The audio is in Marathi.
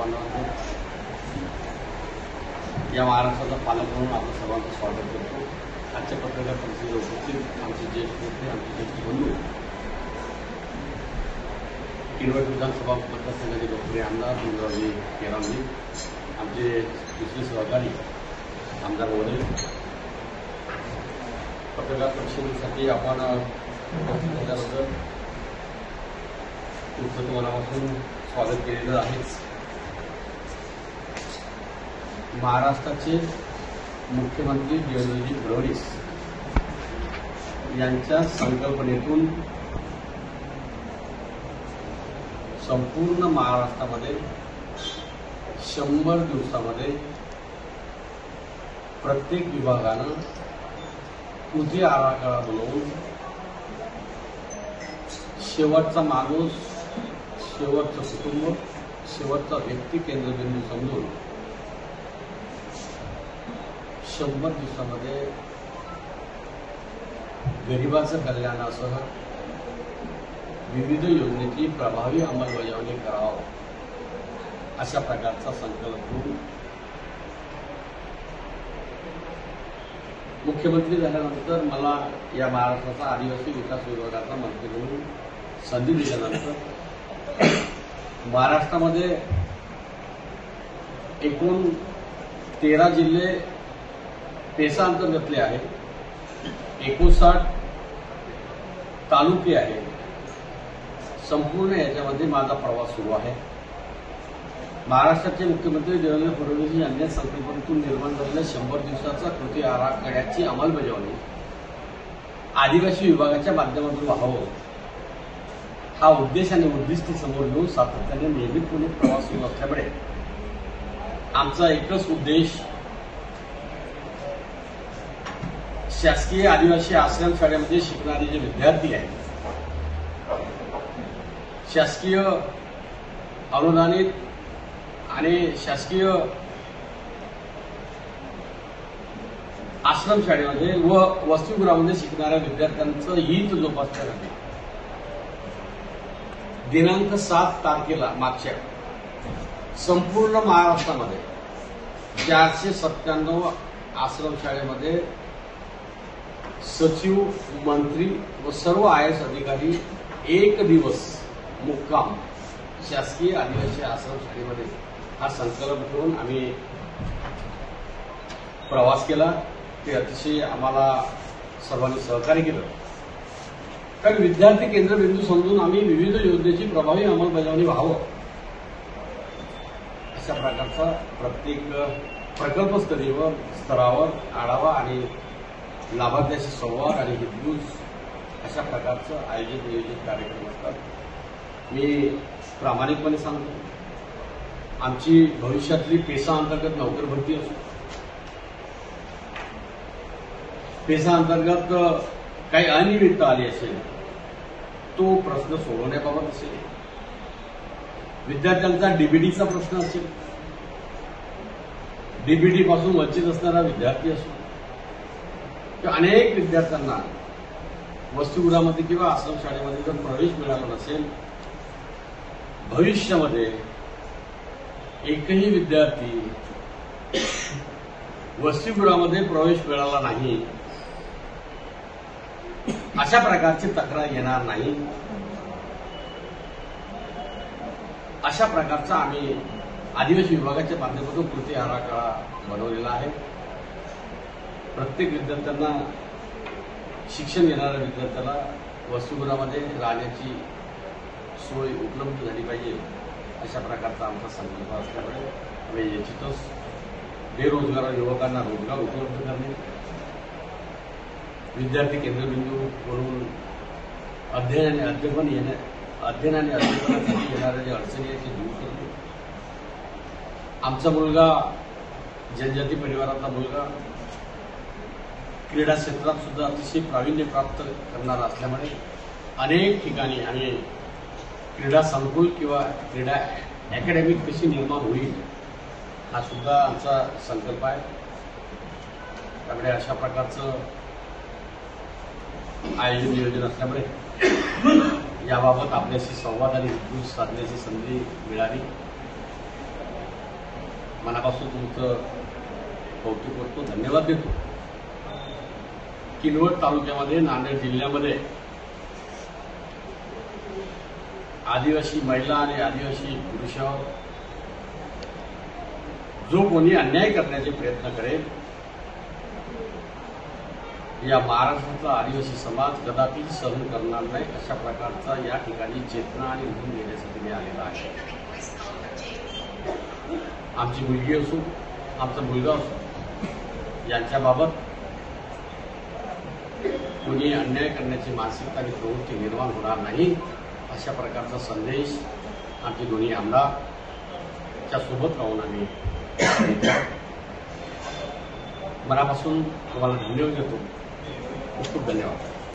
बांधवांनो, या महाराष्ट्राचा पालक म्हणून आपलं सर्वांचं स्वागत करतो। आजच्या पत्रकार परिषदेला उपस्थित आमचे ज्येष्ठ नेते, आमचे ज्येष्ठ बंधू, किनवट विधानसभा मतदारसंघाचे लोकप्रिय आमदार मंगळजी केरामजी, आमचे दुसरे सहकारी आमदार महोदय, पत्रकार परिषदेसाठी आपण उपस्थित झाल्याबद्दल तुमचं मनापासून स्वागत केलेलं आहेच। महाराष्ट्राचे मुख्यमंत्री देवेंद्रजी फडणवीस यांच्या संकल्पनेतून संपूर्ण महाराष्ट्रामध्ये 100 दिवसामध्ये प्रत्येक विभागानं कृती आराखडा बनवून शेवटचा माणूस, शेवटचं कुटुंब, शेवटचा व्यक्ती केंद्रबिंदू समजून 100 दिवसामध्ये गरिबाचं कल्याणासह विविध योजनेची प्रभावी अंमलबजावणी करावं अशा प्रकारचा संकल्प करून मुख्यमंत्री झाल्यानंतर मला या महाराष्ट्राचा आदिवासी विकास विभागाचा मंत्री म्हणून संधी दिल्यानंतर महाराष्ट्रामध्ये एकूण 13 जिल्हे पेसा अंतर्गतले आहेत, 59 तालुके आहेत। संपूर्ण याच्यामध्ये माझा प्रवास सुरू आहे। महाराष्ट्राचे मुख्यमंत्री देवेंद्र फडणवीस यांच्या संकल्पनेतून निर्माण झालेल्या 100 दिवसाचा कृती आराखड्याची अंमलबजावणी आदिवासी विभागाच्या माध्यमातून व्हावं हा उद्देश आणि उद्दिष्ट समोर घेऊन सातत्याने नियमितपणे प्रवास सुरू असल्यामुळे आमचा एकच उद्देश शासकीय आदिवासी आश्रम शाळेमध्ये शिकणारे जे विद्यार्थी आहेत, शासकीय अनुदानित आणि शासकीय आश्रम शाळेमध्ये व वसतिगृहामध्ये शिकणाऱ्या विद्यार्थ्यांचं हित जोपासण्यासाठी दिनांक 7 तारखेला मागच्या संपूर्ण महाराष्ट्रामध्ये 497 आश्रम शाळेमध्ये सचिव, मंत्री व सर्व IAS अधिकारी 1 दिवस मुक्काम शासकीय आदिवासी आश्रम शाळेमध्ये हा संकल्प घेऊन आम्ही प्रवास केला। ते अतिशय आम्हाला सर्वांनी सहकार्य केलं, कारण विद्यार्थी केंद्रबिंदू समजून आम्ही विविध योजनेची प्रभावी अंमलबजावणी व्हावं अशा प्रकारचा प्रत्येक प्रकल्पस्तरीय स्तरावर आढावा आणि लाभार्थ्याशी संवाद आणि हितगुज अशा प्रकारचं आयोजित नियोजित कार्यक्रम असतात। मी प्रामाणिकपणे सांगतो, आमची भविष्यातली पेसा अंतर्गत नोकर भरती असो, पेसा अंतर्गत काही अनियमितता आली असेल तो प्रश्न सोडवण्याबाबत असेल, विद्यार्थ्यांचा डीबीटीचा प्रश्न असेल, डीबीटी पासून वंचित असणारा विद्यार्थी असो किंवा अनेक विद्यार्थ्यांना वसतिगृहामध्ये किंवा आश्रम शाळेमध्ये जर प्रवेश मिळाला नसेल, भविष्यामध्ये एकही विद्यार्थी वसतिगृहामध्ये प्रवेश मिळाला नाही अशा प्रकारची तक्रार येणार नाही अशा प्रकारचा आम्ही आदिवासी विभागाच्या माध्यमातून कृती आराखडा बनवलेला आहे। प्रत्येक विद्यार्थ्यांना, शिक्षण घेणाऱ्या विद्यार्थ्याला वसतिगृहामध्ये राहण्याची सोय उपलब्ध झाली पाहिजे अशा प्रकारचा आमचा संकल्प असल्यामुळे आम्ही निश्चितच बेरोजगार युवकांना रोजगार उपलब्ध करणे, विद्यार्थी केंद्रबिंदू म्हणून अध्ययन आणि अध्यापनासाठी येणाऱ्या ज्या अडचणी आहेत ते दूर करणे, आमचा मुलगा जनजाती परिवारातला मुलगा क्रीडा क्षेत्रात सुद्धा अतिशय प्रावीण्य प्राप्त करणारा असल्यामुळे अनेक ठिकाणी आणि क्रीडा संकुल किंवा क्रीडा अकॅडमी कशी निर्माण होईल हा सुद्धा आमचा संकल्प आहे। त्यामुळे अशा प्रकारचं आयोजन नियोजन असल्यामुळे याबाबत आपल्याशी संवाद आणि हितगुज साधण्याची संधी मिळाली। मनापासून तुमचं कौतुक करतो, धन्यवाद देतो. किनवट तालुक्यामध्ये, नांदेड जिल्ह्यामध्ये आदिवासी महिला आणि आदिवासी पुरुषावर जो कोणी अन्याय करण्याचे प्रयत्न करेल, या महाराष्ट्रातला आदिवासी समाज कदापि सहन करणार नाही. अशा प्रकारचा या ठिकाणी चेतना आणि लिहून घेण्यासाठी मी आलेला आहे. आमची मुलगी असो, आमचा मुलगा असो, यांच्याबाबत कोणी अन्याय करण्याची मानसिकता आणि प्रवृत्ती निर्माण होणार नाही. अशा प्रकारचा संदेश आमचे दोन्ही आमदारच्या सोबत राहून आम्ही मनापासून तुम्हाला धन्यवाद देतो. खूप खूप धन्यवाद.